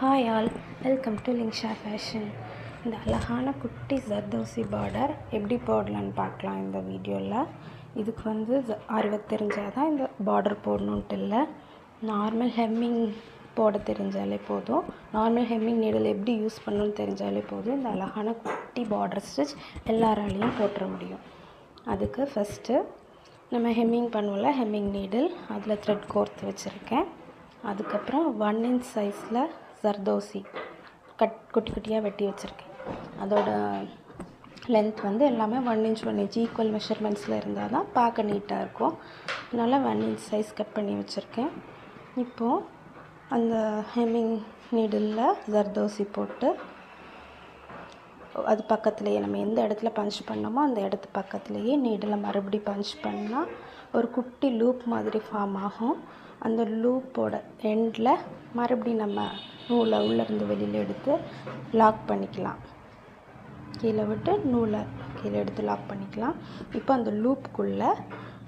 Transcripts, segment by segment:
Hi all, welcome to Lingsha Fashion. இந்த அழகான குட்டி ஜர்தோசி பார்டர் எப்படி போடலான்னு பார்க்கலாம் இந்த வீடியோவில். இதுக்கு அறுவை தெரிஞ்சால் தான் இந்த பார்டர் போடணுன்ட்டு இல்லை, நார்மல் ஹெம்மிங் போட தெரிஞ்சாலே போதும். நார்மல் ஹெம்மிங் நீடில் எப்படி யூஸ் பண்ணணும்னு தெரிஞ்சாலே போதும். இந்த அழகான குட்டி பார்டர் ஸ்டிச் எல்லாராலையும் போட்டுற முடியும். அதுக்கு ஃபஸ்ட்டு நம்ம ஹெம்மிங் பண்ணுவோம்ல, ஹெம்மிங் நீடில், அதில் த்ரெட் கோர்த்து வச்சுருக்கேன். அதுக்கப்புறம் 1 inch சைஸில் ஜர்தோசி குட்டி குட்டியாக வெட்டி வச்சுருக்கேன். அதோட லென்த் எல்லாமே 1 inch 1 inch ஈக்குவல் மெஷர்மெண்ட்ஸில் இருந்தால் தான் பார்க்க நீட்டாக இருக்கும். அதனால் 1 inch சைஸ் கட் பண்ணி வச்சுருக்கேன். இப்போது அந்த ஹெம்மிங் நீடிலில் ஜர்தோசி போட்டு அது பக்கத்துலேயே நம்ம எந்த இடத்துல பஞ்ச் பண்ணோமோ அந்த இடத்து பக்கத்துலேயே நீடில் மறுபடியும் பஞ்ச் பண்ணால் ஒரு குட்டி லூப் மாதிரி ஃபார்ம் ஆகும். அந்த லூப்போட எண்டில் மறுபடியும் நம்ம நூலை உள்ளேருந்து வெளியில் எடுத்து லாக் பண்ணிக்கலாம். கீழே விட்டு நூலை கீழே எடுத்து லாக் பண்ணிக்கலாம். இப்போ அந்த லூப்புக்குள்ளே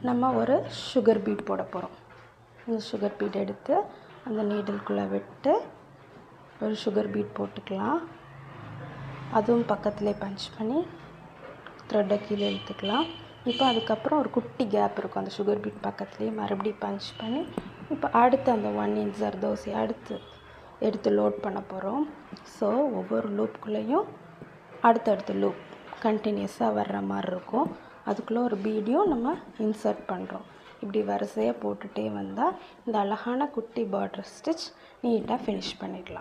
நம்ம ஒரு சுகர் பீட் போட போகிறோம். இந்த சுகர் பீட் எடுத்து அந்த நீடிலுக்குள்ளே விட்டு ஒரு சுகர் பீட் போட்டுக்கலாம். அதுவும் பக்கத்துலேயே பஞ்ச் பண்ணி த்ரெட்டை கீழே இழுத்துக்கலாம். இப்போ அதுக்கப்புறம் ஒரு குட்டி கேப் இருக்கும் அந்த சுகர் பீட் பக்கத்துலேயே, மறுபடியும் பஞ்ச் பண்ணி இப்போ அடுத்து அந்த 1 inch ஜர்தோசி எடுத்து லோட் பண்ண போகிறோம். ஸோ ஒவ்வொரு லூப்புக்குள்ளேயும் அடுத்தடுத்த லூப் கண்டினியூஸாக வர்ற மாதிரி இருக்கும். அதுக்குள்ளே ஒரு பீடியும் நம்ம இன்சர்ட் பண்ணுறோம். இப்படி வரிசையாக போட்டுகிட்டே வந்தால் இந்த அழகான குட்டி பார்டர் ஸ்டிச் நீட்டாக ஃபினிஷ் பண்ணிடலாம்.